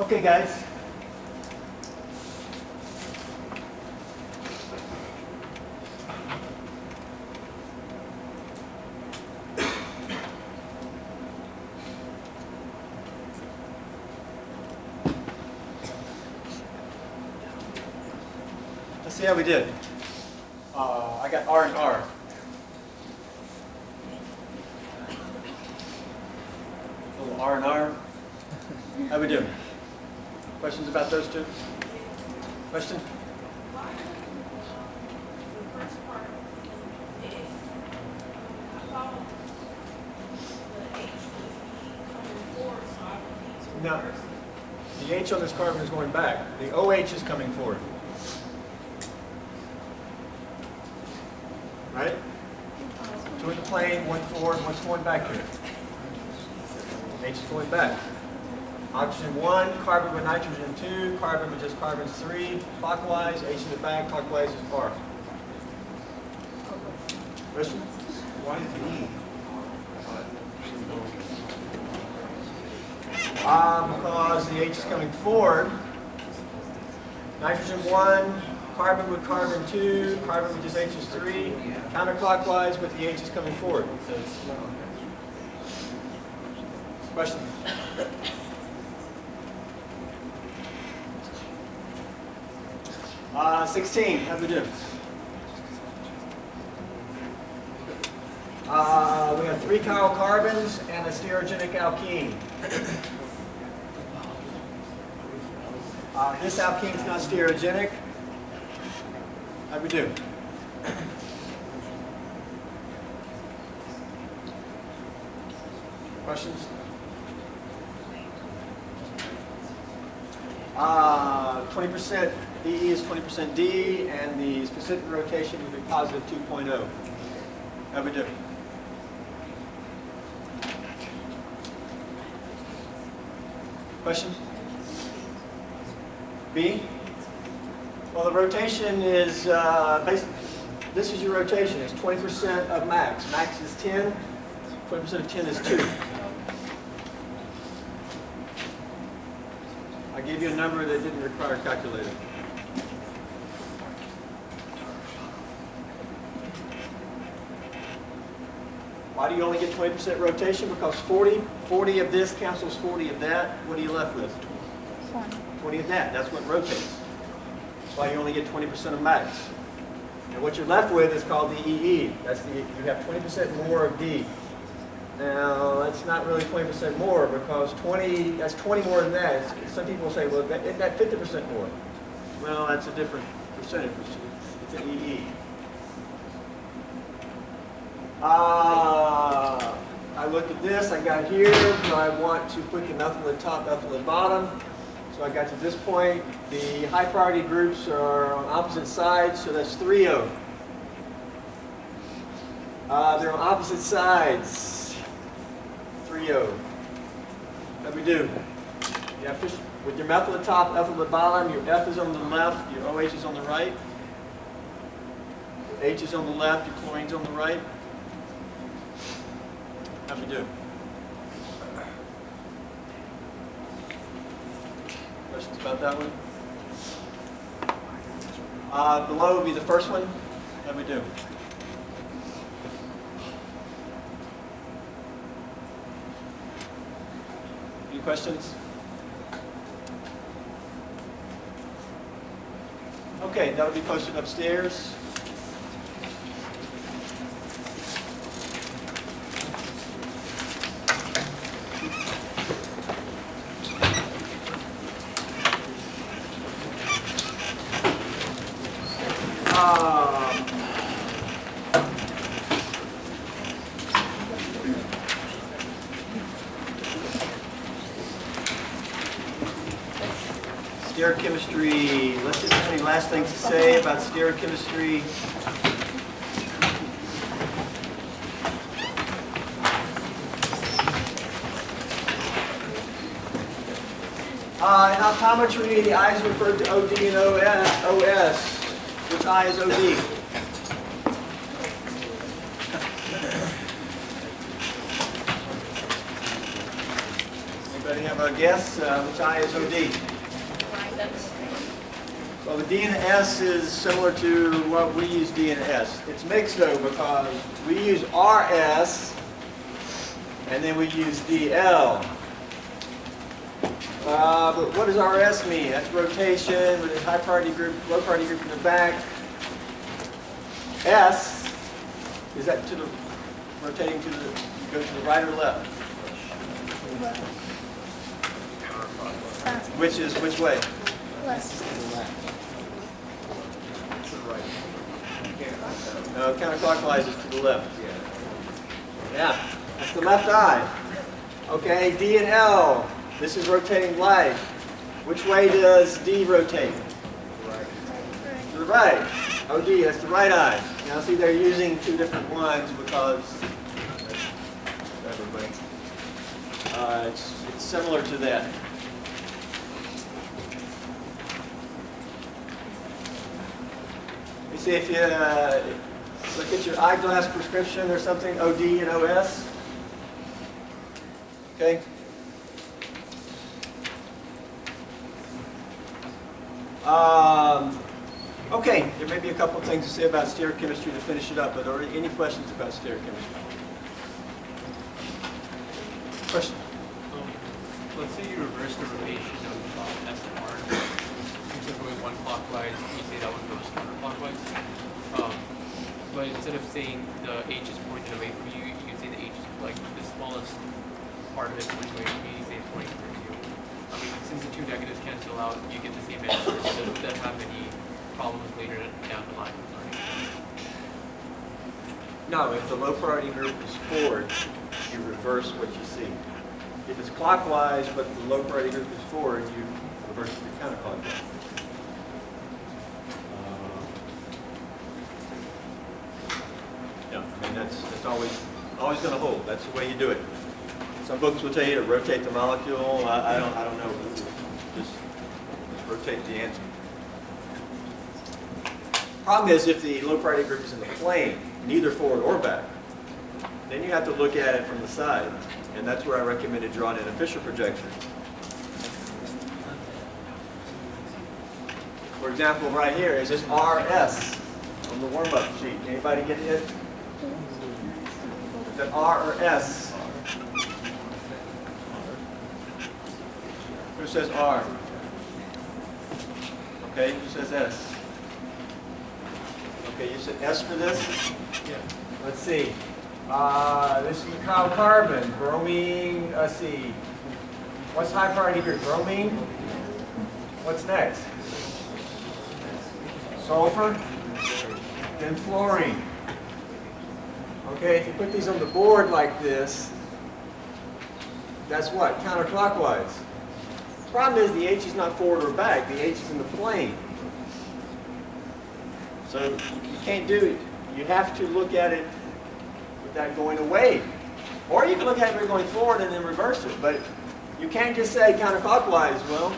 Okay, guys. Let's see how we did. I got R and R. A little R and R. How we doing? Questions about those two? Question? Why the first part is, I thought the H was coming forward, so I would need to No. reverse it. The H on this carbon is going back. The OH is coming forward. Right? Two in the plane, one forward, one's going back here. H is going back. Oxygen 1, carbon with nitrogen 2, carbon with just carbon 3, clockwise, H in the back, clockwise is R. Question? Why is Because the H is coming forward. Nitrogen 1, carbon with carbon 2, carbon with just H is 3, counterclockwise, but the H is coming forward. Question? 16, how'd we do? We have 3 chiral carbons and a stereogenic alkene. This alkene is not stereogenic. How'd we do? Questions? 20% E is 20% D, and the specific rotation would be positive 2.0. How'd we do? Question? B? Well, the rotation is, this is your rotation. It's 20% of max. Max is 10. 20% of 10 is 2. I gave you a number that didn't require a calculator. Why do you only get 20% rotation? Because 40 of this cancels 40 of that. What are you left with? 20 of that. That's what rotates. That's why you only get 20% of max. And what you're left with is called the EE. That's the, you have 20% more of D. Now, that's not really 20% more because 20, that's 20 more than that. Some people say, well, isn't that 50% more? Well, that's a different percentage. It's an EE. I looked at this, I got here, so I want to put the methyl at top, methyl at bottom. So I got to this point. The high priority groups are on opposite sides, so that's 3O. They're on opposite sides. 3O. How'd we do? You have to, with your methyl at top, methyl at bottom, your F is on the left, your OH is on the right. Your H is on the left, your chlorine's on the right. How'd we do? Questions about that one? Below would be the first one. How'd we do? Any questions? Okay, that would be posted upstairs. Stereochemistry, let's just have any last things to say about stereochemistry. In optometry, the I is referred to OD and OS. Which I is OD? Anybody have a guess? Which I is OD? Well, the D and the S is similar to what we use D and S. It's mixed though because we use RS and then we use DL. But what does RS mean? That's rotation with a high priority group, low priority group in the back. S, is that to the, rotating to the, go to the right or left? Which is, which way? Left. No, counterclockwise is to the left. Yeah, that's the left eye. Okay, D and L. This is rotating light. Which way does D rotate? To the right. OD, that's the right eye. Now see, they're using two different ones because it's similar to that. You see, if you look at your eyeglass prescription, there's something OD and OS. Okay. Okay, there may be a couple of things to say about stereochemistry to finish it up, but are there any questions about stereochemistry? Question? Let's say you reverse the rotation of S and R. Instead of going one clockwise, you say that one goes counterclockwise. But instead of saying the H is pointed away from you, you can say the H is like the smallest part of it pointing away from you, you say it's pointing towards you. I mean, since the two negatives cancel out, you get the same answer, so it doesn't have any problems later down the line. No, if the low priority group is forward, you reverse what you see. If it's clockwise, but the low priority group is forward, you reverse it to counterclockwise. Yeah, I mean that's always going to hold. That's the way you do it. Some books will tell you to rotate the molecule. I don't know. Just rotate the answer. Problem is if the low priority group is in the plane, neither forward or back, then you have to look at it from the side. And that's where I recommended drawing in a Fisher projection. For example, right here is this RS on the warm-up sheet. Anybody get it? Is that R or S? Who says R? Okay, who says S? Okay, you said S for this? Yeah. Let's see. This is carbon, bromine, let's see. What's high priority group? Bromine? What's next? Sulfur? Then fluorine. Okay, if you put these on the board like this, that's what? Counterclockwise. The problem is the H is not forward or back. The H is in the plane. So you can't do it. You have to look at it with that going away. Or you can look at it going forward and then reverse it. But you can't just say counterclockwise. Well,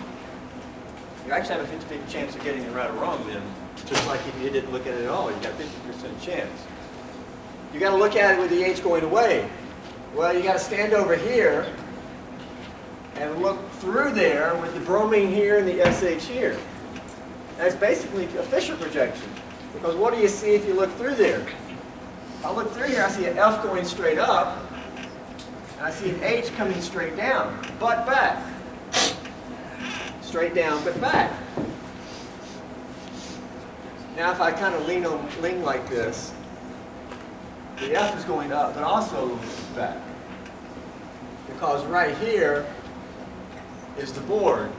you actually have a 50% chance of getting it right or wrong then. Just like if you didn't look at it at all, you got a 50% chance. You got to look at it with the H going away. Well, you got to stand over here and look through there with the bromine here and the SH here. That's basically a Fisher projection. Because what do you see if you look through there? If I look through here, I see an F going straight up, and I see an H coming straight down, but back. Straight down, but back. Now if I kind of lean like this, the F is going up, but also back. Because right here is the board,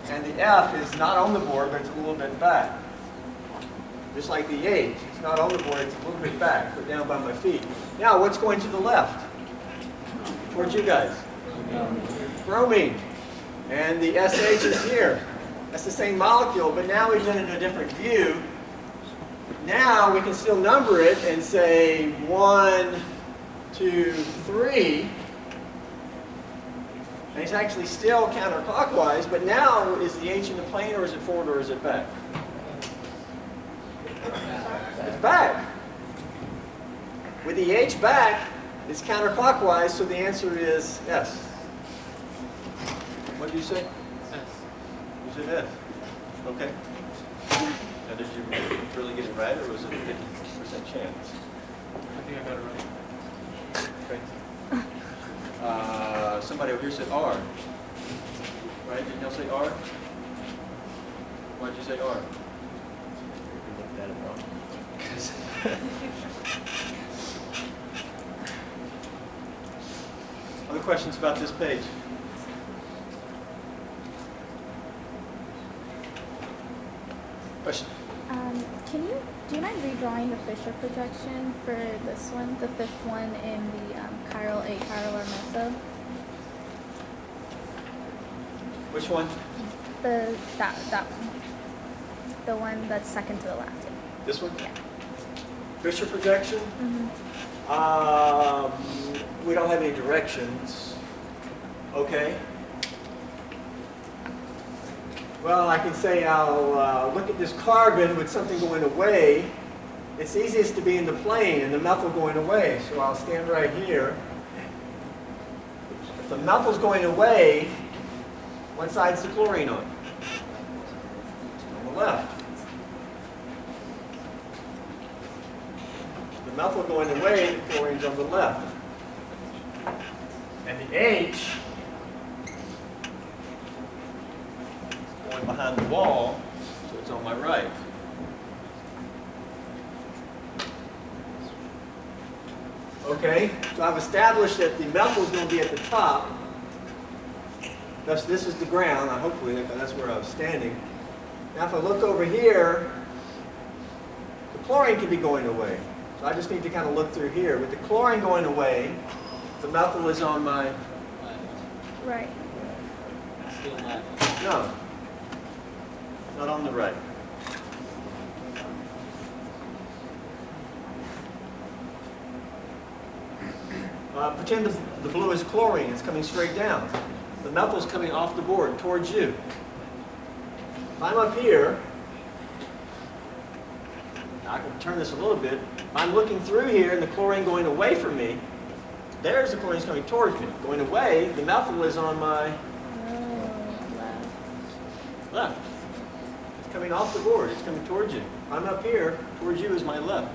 and the F is not on the board, but it's a little bit back. Just like the H, it's not on the board, it's a little bit back, put down by my feet. Now, what's going to the left? Towards you guys. Bromine. And the SH is here. That's the same molecule, but now we've done it in a different view. Now we can still number it and say 1, 2, 3. And it's actually still counterclockwise, but now is the H in the plane or is it forward or is it back? It's back. With the H back, it's counterclockwise, so the answer is S. What did you say? S. You said S. Okay. Now, did you really get it right, or was it a 50% chance? I think I got it right. Okay. Somebody over here said R. Right? Didn't y'all say R? Why did you say R? You looked at it wrong. Other questions about this page? Question? Do you mind redrawing the Fisher projection for this one, the fifth one in the chiral A, chiral or meso? Which one? That one. The one that's second to the last one. This one? Yeah. Fisher projection? Mm-hmm. We don't have any directions. Okay. Well, I can say I'll look at this carbon with something going away. It's easiest to be in the plane and the methyl going away, so I'll stand right here. If the methyl's going away, what side's the chlorine on? On the left. The methyl going away, the chlorine's on the left. And the H going behind the wall, so it's on my right. Okay, so I've established that the methyl is going to be at the top. Thus, this is the ground. Hopefully, that's where I was standing. Now, if I look over here, the chlorine could be going away. So I just need to kind of look through here. With the chlorine going away, the methyl is on my... Right. Still left. No. Not on the right. Pretend the blue is chlorine. It's coming straight down. The methyl is coming off the board towards you. If I'm up here, I can turn this a little bit. If I'm looking through here and the chlorine going away from me, there's the chlorine coming towards me. Going away, the methyl is on my left. It's coming off the board. It's coming towards you. If I'm up here, towards you is my left.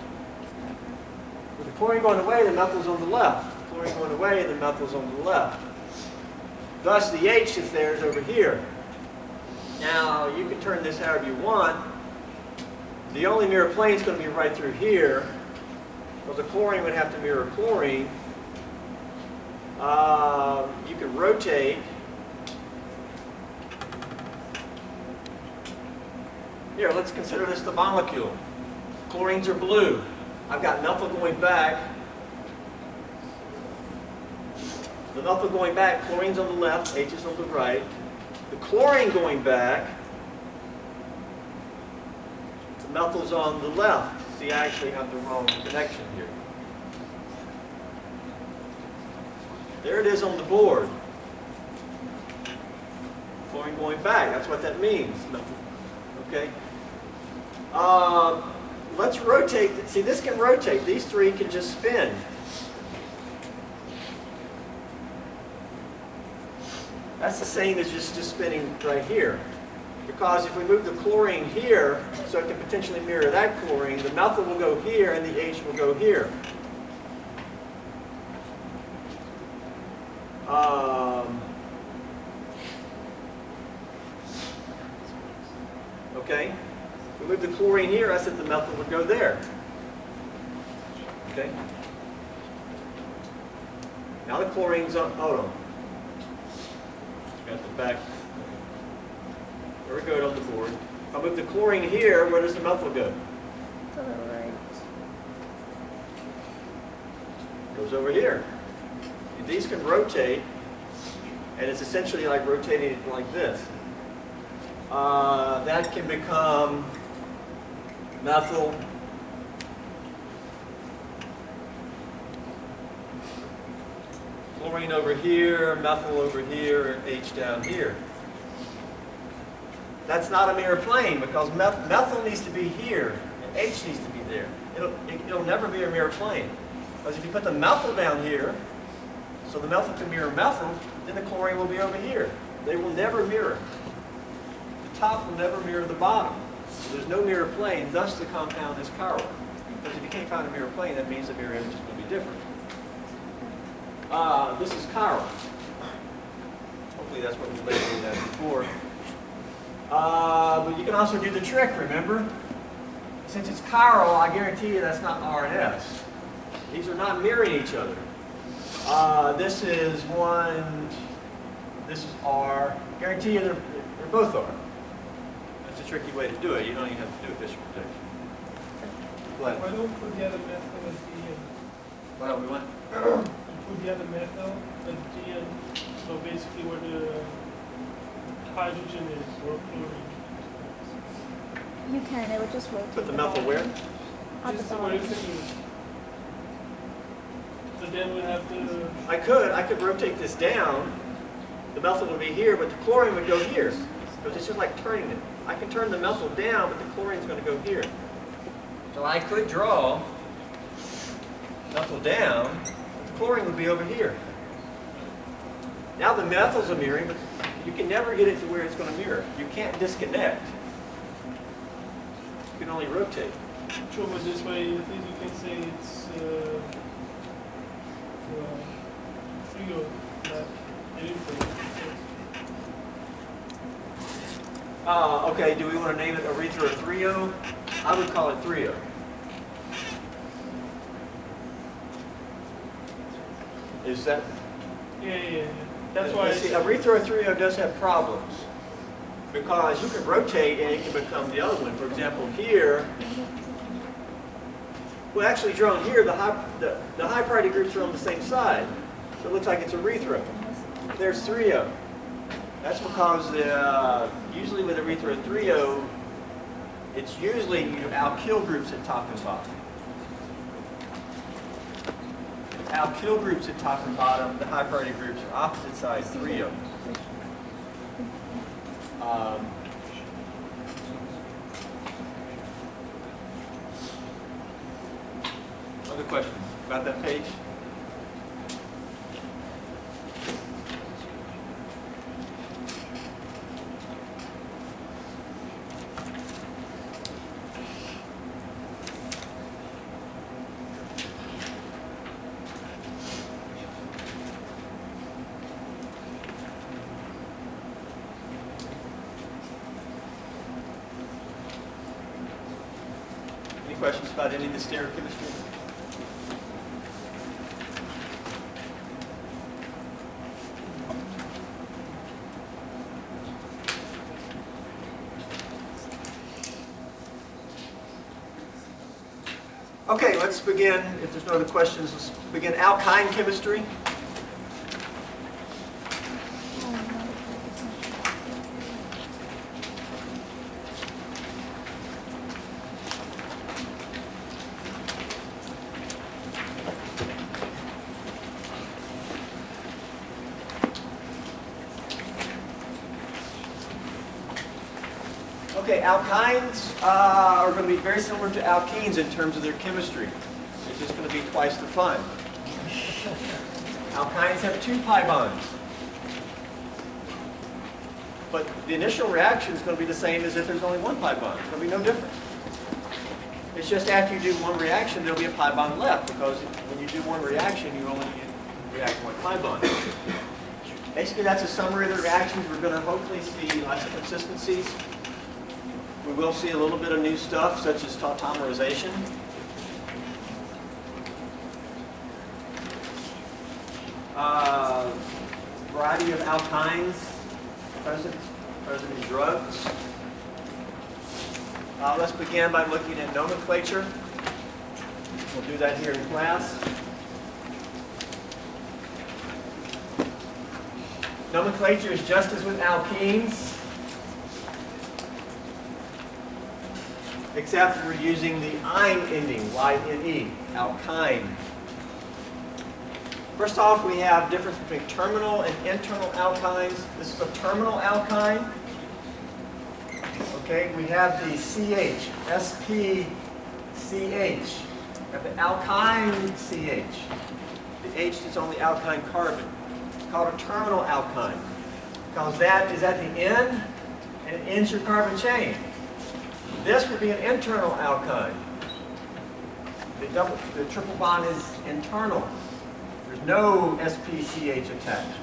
With the chlorine going away, the methyl's on the left. The chlorine going away, the methyl's on the left. Thus, the H that's there is over here. Now, you can turn this however you want. The only mirror plane is going to be right through here, because the chlorine would have to mirror chlorine. You can rotate. Here, let's consider this the molecule. Chlorines are blue. I've got methyl going back. The methyl going back, chlorine's on the left, H is on the right. The chlorine going back, the methyl's on the left. See, I actually have the wrong connection here. There it is on the board. Chlorine going back, that's what that means. Okay? Let's rotate. See, this can rotate. These three can just spin. That's the same as just spinning right here. Because if we move the chlorine here, so it can potentially mirror that chlorine, the methyl will go here and the H will go here. Okay? If we move the chlorine here, I said the methyl would go there. Okay? Now the chlorine's on, hold on. Got the back. There we go on the board. If I move the chlorine here, where does the methyl go? To the right. Goes over here. These can rotate, and it's essentially like rotating it like this. That can become methyl. Chlorine over here, methyl over here, and H down here. That's not a mirror plane because methyl needs to be here and H needs to be there. It'll never be a mirror plane. Because if you put the methyl down here, so the methyl can mirror methyl, then the chlorine will be over here. They will never mirror. The top will never mirror the bottom. So there's no mirror plane, thus the compound is chiral. Because if you can't find a mirror plane, that means the mirror image is going to be different. This is chiral. Hopefully that's what we labeled that before. But you can also do the trick, remember? Since it's chiral, I guarantee you that's not R and S. These are not mirroring each other. This is 1, this is R. Guarantee you they're both R. That's a tricky way to do it. You don't even have to do a Fisher projection. Go ahead. Why don't we put the other method as DN? Why don't we want? Put the other method as DN. So basically where the hydrogen is or chlorine. You can, it would just rotate. Put the methyl where? At the Just where bottom. it's in. So then we have the I could rotate this down. The methyl would be here, but the chlorine would go here. Because it's just like turning it. I can turn the methyl down, but the chlorine's going to go here. So I could draw methyl down, but the chlorine would be over here. Now the methyls are mirroring, but you can never get it to where it's going to mirror. You can't disconnect. You can only rotate. true, but this way at least you can say it's trio, not electro. Okay, do we want to name it erythro or trio? I would call it trio. Is that? Yeah. That's why See, erythro or trio does have problems because you can rotate and it can become the other one. For example, here, well, actually drawn here, the high priority groups are on the same side, so it looks like it's erythro. There's trio. That's because usually with erythro trio, it's usually you have alkyl groups at top and bottom. Alkyl groups at top and bottom, the high priority groups are opposite side trio. Other questions about that page? Any questions about any of the stereochemistry? Okay, let's begin. If there's no other questions, let's begin alkyne chemistry. Okay, alkynes are going to be very similar to alkenes in terms of their chemistry. It's just going to be twice the fun. Alkynes have 2 pi bonds. But the initial reaction is going to be the same as if there's only 1 pi bond. There's going to be no difference. It's just after you do one reaction, there'll be a pi bond left, because when you do one reaction, you only react 1 pi bond. Basically, that's a summary of the reactions. We're going to hopefully see lots of consistencies. We will see a little bit of new stuff, such as tautomerization. Variety of alkynes present in drugs. Let's begin by looking at nomenclature. We'll do that here in class. Nomenclature is just as with alkenes, except we're using the "-ine" ending, Y-N-E, alkyne. First off, we have difference between terminal and internal alkynes. This is a terminal alkyne. Okay, we have the CH, SP, CH. We have the alkyne CH. The H is on the alkyne carbon. It's called a terminal alkyne. because that is at the end and it ends your carbon chain. This would be an internal alkyne. The triple bond is internal. There's no SPCH attached.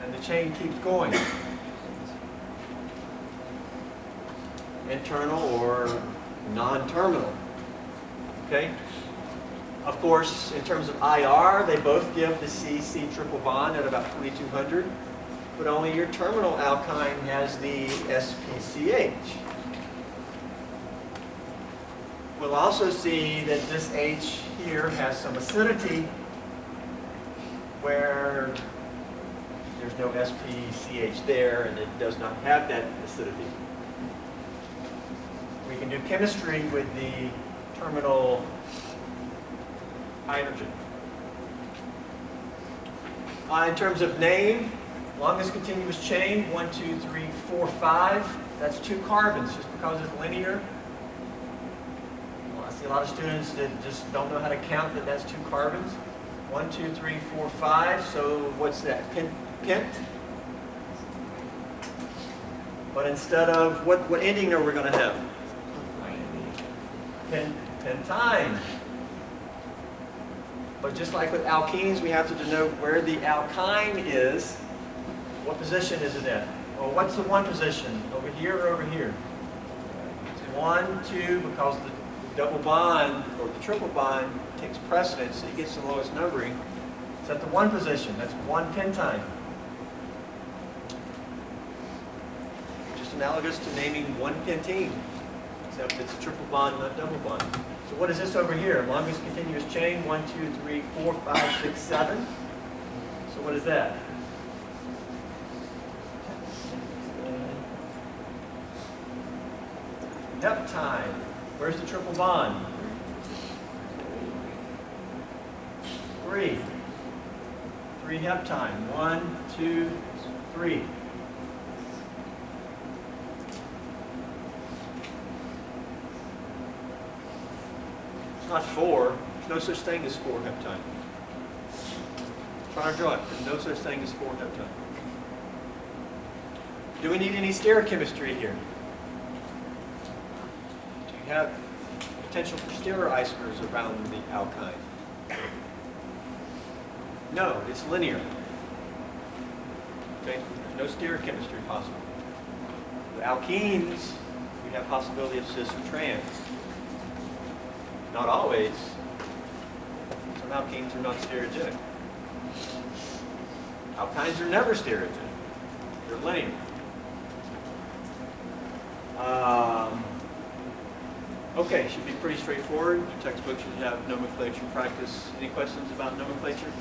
And the chain keeps going. Internal or non-terminal. Okay? Of course, in terms of IR, they both give the C-C triple bond at about 2200, but only your terminal alkyne has the SPCH. We'll also see that this H here has some acidity where there's no SPCH there and it does not have that acidity. We can do chemistry with the terminal hydrogen. In terms of name, longest continuous chain, 1, 2, 3, 4, 5. That's 2 carbons just because it's linear. Well, I see a lot of students that just don't know how to count that that's 2 carbons. 1, 2, 3, 4, 5. So what's that? Pent? But instead of, what ending are we going to have? Pentyne. But just like with alkenes, we have to denote where the alkyne is. What position is it in? Well, what's the one position? Over here or over here? It's 1, 2, because the double bond or the triple bond takes precedence, so it gets the lowest numbering. It's at the 1 position. That's 1 pentyne. Just analogous to naming 1 pentene, except it's a triple bond, not double bond. So what is this over here? Longest continuous chain, 1, 2, 3, 4, 5, 6, 7. So what is that? Heptyne. Where's the triple bond? 3. 3 heptyne. 1, 2, 3. It's not 4. There's no such thing as 4 heptyne. Try to draw it. There's no such thing as 4 heptyne. Do we need any stereochemistry here? Do you have potential for stereoisomers around the alkyne? No, it's linear. Okay, there's no stereochemistry possible. The alkenes, we have possibility of cis and trans. Not always. Some alkenes are not stereogenic. Alkynes are never stereogenic. They're linear. Okay, should be pretty straightforward. Your textbook should have nomenclature practice. Any questions about nomenclature?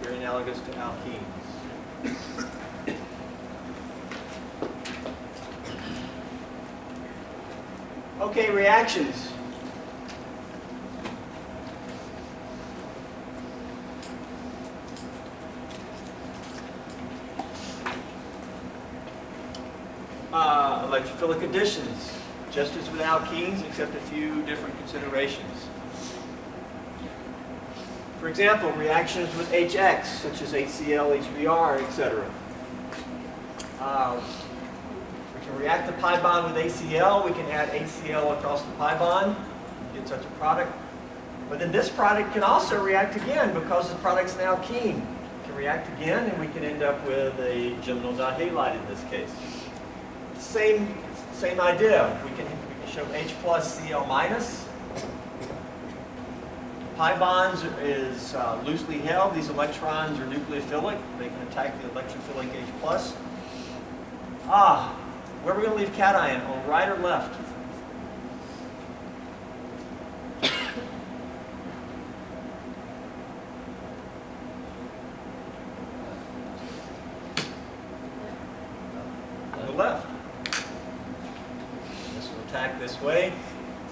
Very analogous to alkenes. Okay, reactions. Electrophilic additions, just as with alkenes, except a few different considerations. For example, reactions with HX, such as HCl, HBr, etc. We can react the pi bond with ACl. We can add HCl across the pi bond, get such a product. But then this product can also react again because the product's an alkene. It can react again, and we can end up with a geminal dihalide in this case. Same idea. We can show H plus Cl minus. Pi bonds is loosely held. These electrons are nucleophilic. They can attack the electrophilic H plus. Where are we going to leave cation? On right or left? On the left. This will attack this way,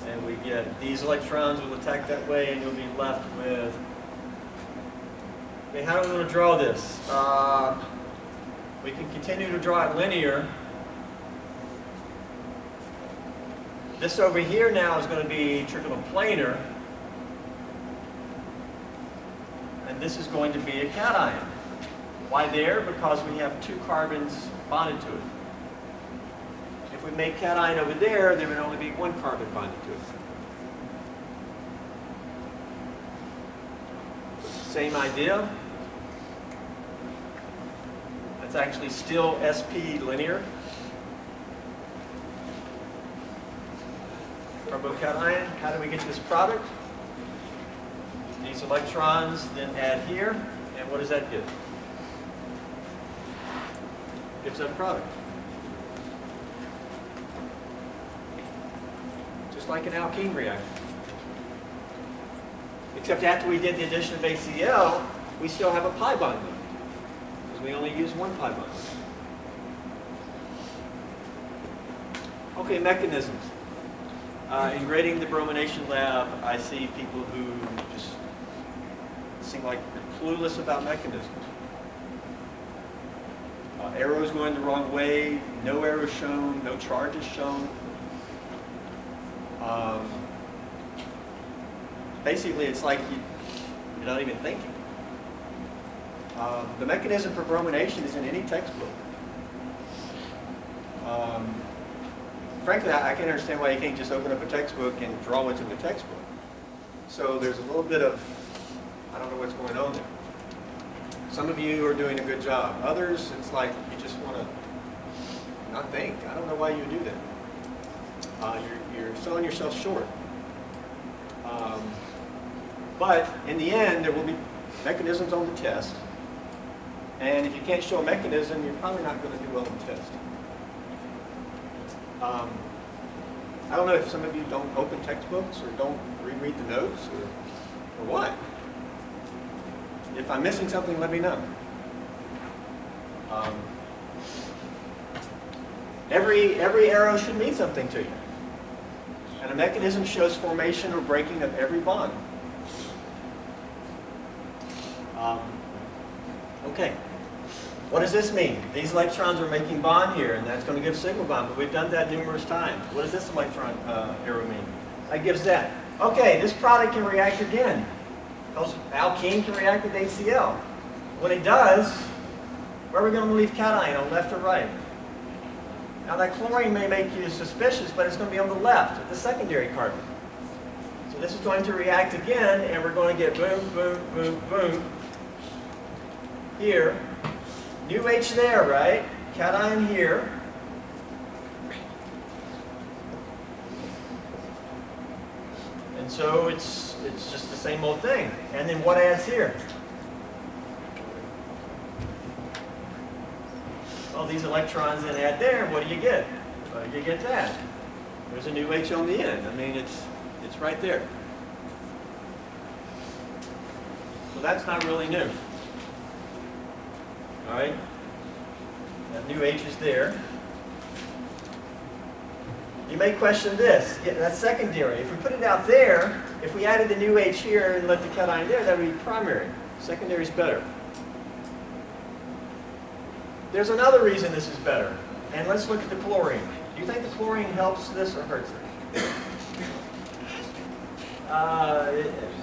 and we get these electrons will attack that way, and you'll be left with. Okay, how do we want to draw this? We can continue to draw it linear. This over here now is going to be trigonoplanar, and this is going to be a cation. Why there? Because we have 2 carbons bonded to it. If we make cation over there would only be 1 carbon bonded to it. Same idea. That's actually still sp linear. Carbocation, how do we get this product? These electrons then add here, and what does that give? Gives that product. Just like an alkene reaction. Except after we did the addition of HCl, we still have a pi bond left, because we only use 1 pi bond. Okay, mechanisms. In grading the bromination lab, I see people who just seem like they're clueless about mechanisms. Arrows going the wrong way, no arrow shown, no charges shown. Basically, it's like you're not even thinking. The mechanism for bromination is in any textbook. Frankly, I can't understand why you can't just open up a textbook and draw what's in the textbook. So there's a little bit of, I don't know what's going on there. Some of you are doing a good job. Others, it's like you just want to not think. I don't know why you do that. You're selling yourself short. But in the end, there will be mechanisms on the test. And if you can't show a mechanism, you're probably not going to do well on the test. I don't know if some of you don't open textbooks or don't reread the notes or what. If I'm missing something, let me know. Every arrow should mean something to you. And a mechanism shows formation or breaking of every bond. Okay. What does this mean? These electrons are making bond here, and that's going to give sigma bond, but we've done that numerous times. What does this electron arrow mean? That gives that. Okay, this product can react again. Because alkene can react with HCl. When it does, where are we going to leave cation, on left or right? Now that chlorine may make you suspicious, but it's going to be on the left, at the secondary carbon. So this is going to react again, and we're going to get boom, boom, boom, boom. Here. New H there, right? Cation here. And so it's just the same old thing. And then what adds here? Well, these electrons then add there. What do you get? You get that. There's a new H on the end. I mean, it's right there. So that's not really new. All right? That new H is there. You may question this. Yeah, that's secondary. If we put it out there, if we added the new H here and let the cation there, that would be primary. Secondary is better. There's another reason this is better. And let's look at the chlorine. Do you think the chlorine helps this or hurts it?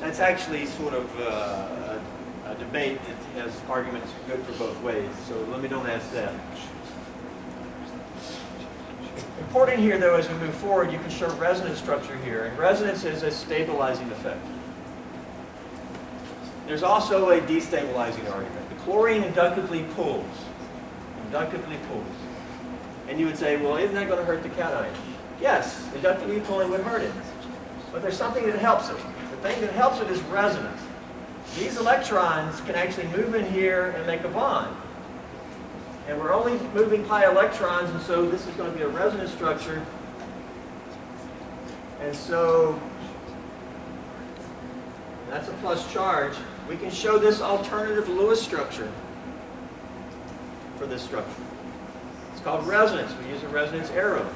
That's actually sort of a debate that has arguments good for both ways. So don't ask that. Important here, though, as we move forward, you can show resonance structure here. And resonance is a stabilizing effect. There's also a destabilizing argument. The chlorine inductively pulls. And you would say, well, isn't that going to hurt the cation? Yes, inductively pulling would hurt it. But there's something that helps it. The thing that helps it is resonance. These electrons can actually move in here and make a bond. And we're only moving pi electrons, and so this is going to be a resonance structure. And so that's a plus charge. We can show this alternative Lewis structure for this structure. It's called resonance. We use a resonance arrow.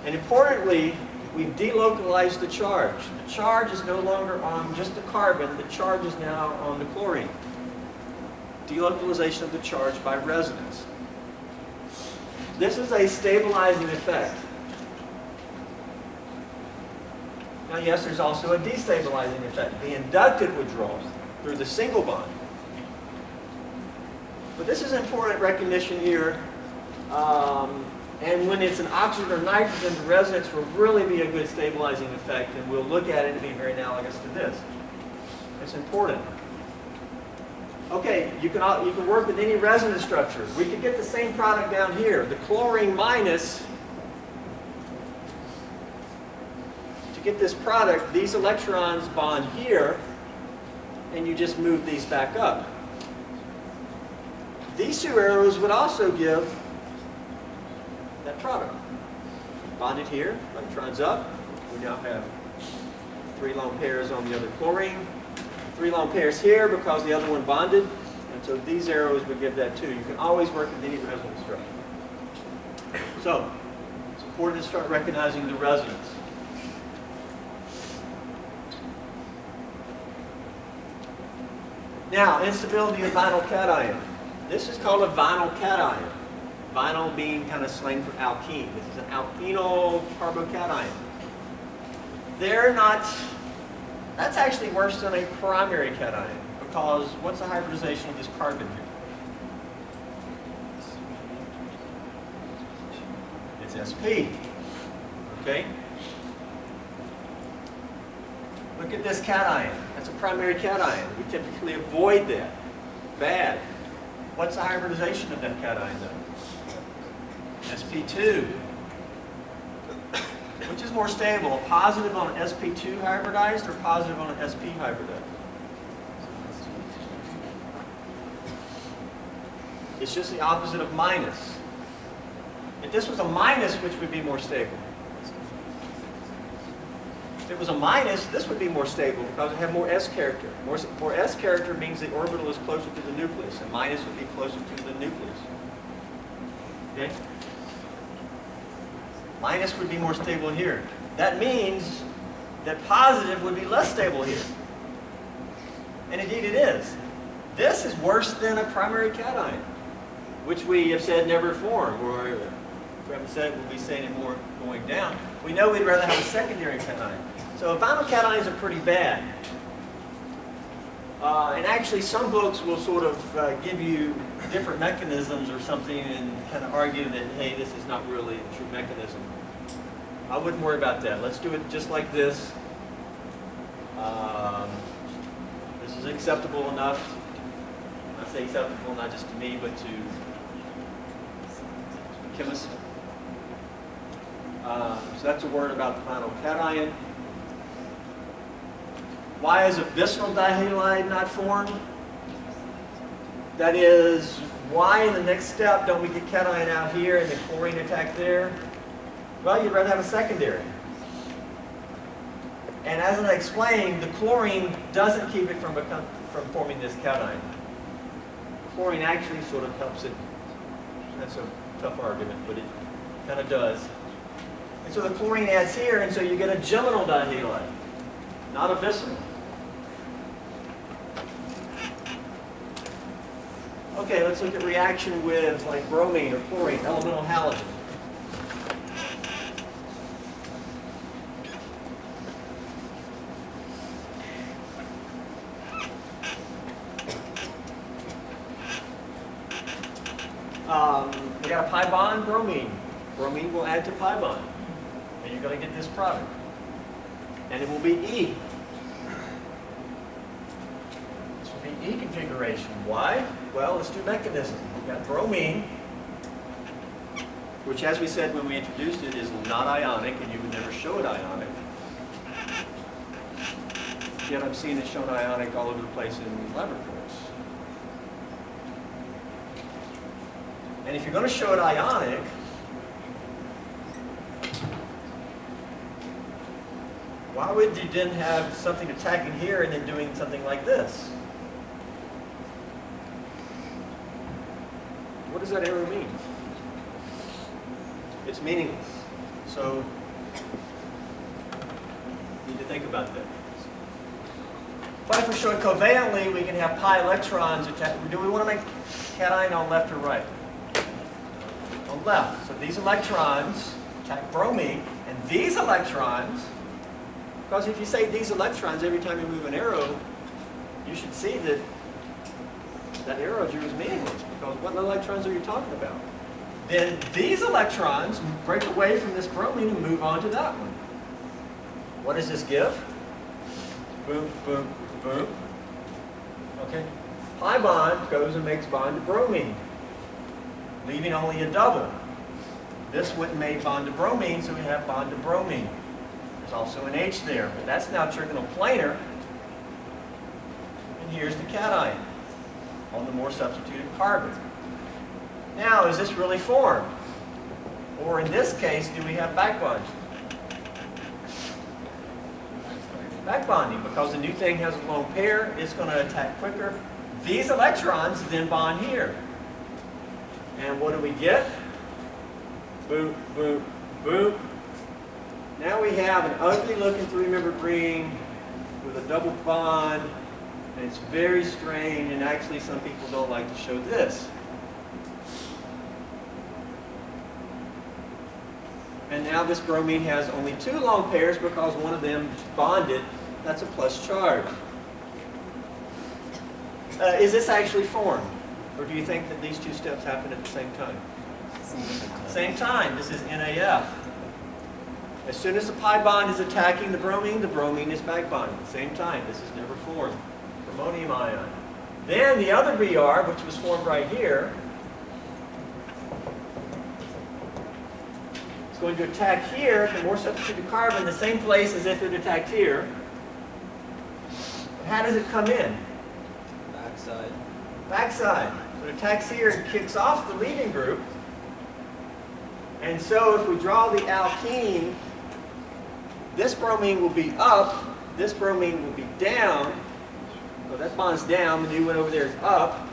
And importantly, we've delocalized the charge. The charge is no longer on just the carbon. The charge is now on the chlorine. Delocalization of the charge by resonance. This is a stabilizing effect. Now, yes, there's also a destabilizing effect. The inductive withdrawal through the single bond. But this is important recognition here. And when it's an oxygen or nitrogen, the resonance will really be a good stabilizing effect, and we'll look at it to be very analogous to this. It's important. Okay, you can work with any resonance structure. We could get the same product down here. The chlorine minus, to get this product, these electrons bond here, and you just move these back up. These two arrows would also give that product. Bonded here, electrons up. We now have 3 lone pairs on the other chlorine. 3 lone pairs here because the other one bonded. And so these arrows would give that too. You can always work with any resonance structure. So, it's important to start recognizing the resonance. Now, instability of vinyl cation. This is called a vinyl cation. Vinyl being kind of slang for alkene. This is an alkynyl carbocation. They're not, that's actually worse than a primary cation, because what's the hybridization of this carbon here? It's sp. Okay? Look at this cation. That's a primary cation. We typically avoid that. Bad. What's the hybridization of that cation though? sp2. Which is more stable, a positive on an sp2 hybridized or positive on an sp hybridized? It's just the opposite of minus. If this was a minus, which would be more stable? If it was a minus, this would be more stable because it had more S character. More S character means the orbital is closer to the nucleus, and minus would be closer to the nucleus. Okay? Minus would be more stable here. That means that positive would be less stable here. And indeed it is. This is worse than a primary cation, which we have said never form, or if we haven't said it, we'll be saying it more going down. We know we'd rather have a secondary cation. So vinyl cations are pretty bad. And actually some books will sort of give you different mechanisms or something and kind of argue that, hey, this is not really a true mechanism. I wouldn't worry about that. Let's do it just like this. This is acceptable enough. I say acceptable not just to me, but to chemists. So that's a word about the vinyl cation. Why is a bisyl dihalide not formed? That is, why in the next step don't we get cation out here and the chlorine attack there? Well, you'd rather have a secondary. And as I explained, the chlorine doesn't keep it from forming this cation. Chlorine actually sort of helps it. That's a tough argument, but it kind of does. And so the chlorine adds here, and so you get a geminal dihalide, not a bisyl. Okay, let's look at reaction with like bromine or chlorine, elemental halogen. We got a pi bond, bromine. Bromine will add to pi bond, and you're going to get this product. And it will be E. This will be E configuration. Why? Well, let's do mechanism. We've got bromine, which as we said when we introduced it is not ionic, and you would never show it ionic. Yet I'm seeing it shown ionic all over the place in laboratories. And if you're going to show it ionic, why would you then have something attacking here and then doing something like this? What does that arrow mean? It's meaningless. So, you need to think about that. But if we show it covalently, we can have pi electrons attack. Do we want to make cation on left or right? On left. So these electrons attack bromine, and these electrons, because if you say these electrons every time you move an arrow, you should see that That arrow is meaningless because what electrons are you talking about? Then these electrons break away from this bromine and move on to that one. What does this give? Boom, boom, boom. Okay. Pi bond goes and makes bond to bromine, leaving only a double. This went and made bond to bromine, so we have bond to bromine. There's also an H there, but that's now trigonal planar. And here's the cation on the more substituted carbon. Now, is this really formed? Or in this case, do we have back bonding? Back bonding, because the new thing has a lone pair, it's going to attack quicker. These electrons then bond here. And what do we get? Boom, boom, boom. Now we have an ugly looking three-membered ring with a double bond, and it's very strange, and actually some people don't like to show this. And now this bromine has only two lone pairs because one of them is bonded. That's a plus charge. Is this actually formed? Or do you think that these two steps happen at the same time? Same time. This is NAF. As soon as the pi bond is attacking the bromine is back bonded at the same time. This is never formed. Bromonium ion. Then the other Br, which was formed right here, is going to attack here, the more substituted carbon, the same place as if it attacked here. How does it come in? Backside. Backside. So it attacks here and kicks off the leaving group. And so if we draw the alkene, this bromine will be up, this bromine will be down. So that bond's down, the new one over there is up.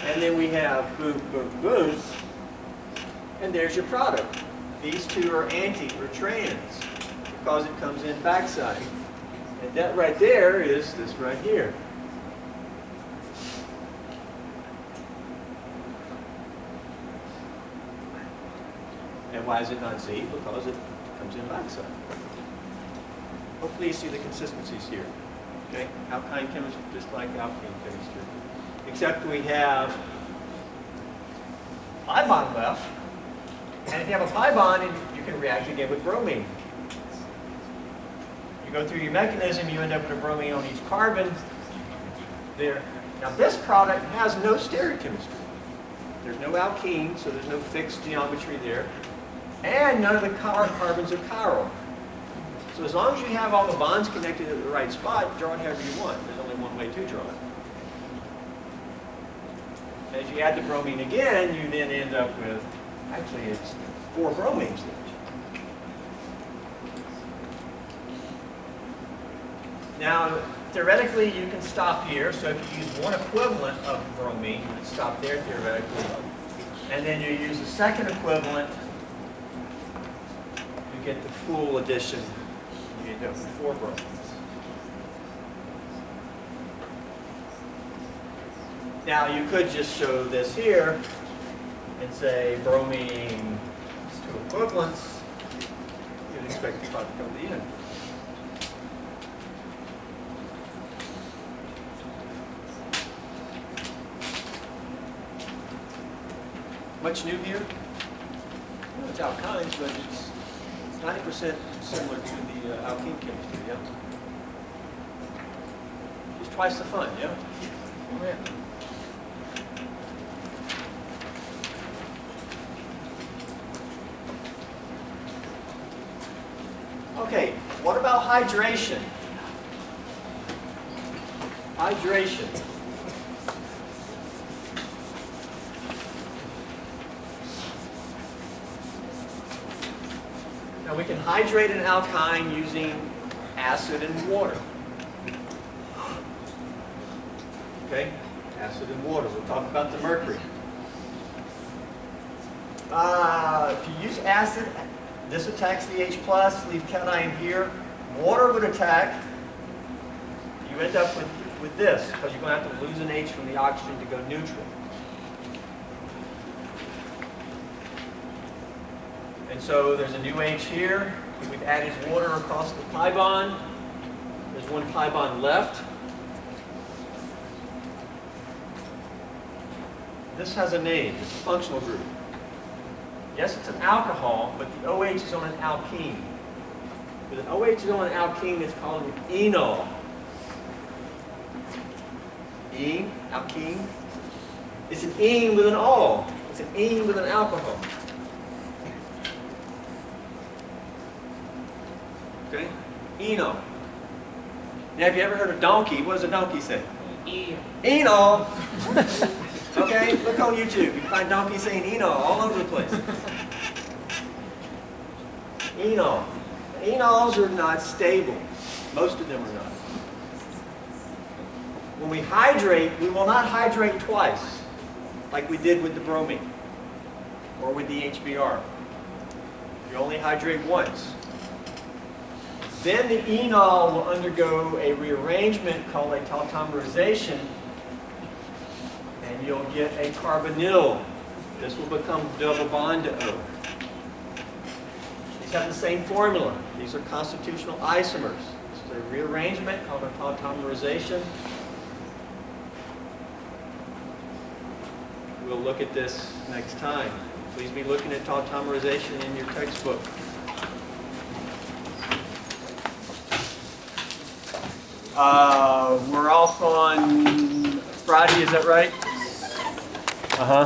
And then we have boom, boom, boom. And there's your product. These two are anti, or trans, because it comes in backside. And that right there is this right here. And why is it not Z? Because it comes in backside. Hopefully you see the consistencies here. Okay? Alkyne chemistry, just like alkene chemistry. Except we have pi bond left. And if you have a pi bond, you can react again with bromine. You go through your mechanism, you end up with a bromine on each carbon. There. Now this product has no stereochemistry. There's no alkene, so there's no fixed geometry there. And none of the carbons are chiral. So as long as you have all the bonds connected at the right spot, draw it however you want. There's only one way to draw it. As you add the bromine again, you then end up with, actually it's 4 bromines there. Now, theoretically, you can stop here. So if you use one equivalent of bromine, you would stop there theoretically. And then you use a second equivalent, you get the full addition. You end up with 4 bromines. Now, you could just show this here and say bromine 2 equivalents. You'd expect the product to come to the end. Much new here? Well, it's alkynes, but it's 90% similar to the alkene chemistry, yeah? Just twice the fun, yeah? Oh, yeah. Okay, what about hydration? Hydration. Now we can hydrate an alkyne using acid and water. Okay, acid and water. We'll talk about the mercury. If you use acid, this attacks the H+, leave cation here. Water would attack. You end up with this, because you're going to have to lose an H from the oxygen to go neutral. And so there's a new H here. We've added water across the pi bond. There's one pi bond left. This has a name. It's a functional group. Yes, it's an alcohol, but the OH is on an alkene. With an OH is on an alkene, it's called an enol. Alkene. It's an ene with an ol. It's an ene with an alcohol. Okay? Enol. Now, have you ever heard of donkey? What does a donkey say? Enol. Okay, look on YouTube. You can find donkeys saying enol all over the place. Enol. Enols are not stable. Most of them are not. When we hydrate, we will not hydrate twice, like we did with the bromine or with the HBr. You only hydrate once. Then the enol will undergo a rearrangement called a tautomerization, and you'll get a carbonyl. This will become double bond to O. These have the same formula. These are constitutional isomers. This is a rearrangement called a tautomerization. We'll look at this next time. Please be looking at tautomerization in your textbook. We're off on Friday, is that right? Uh-huh.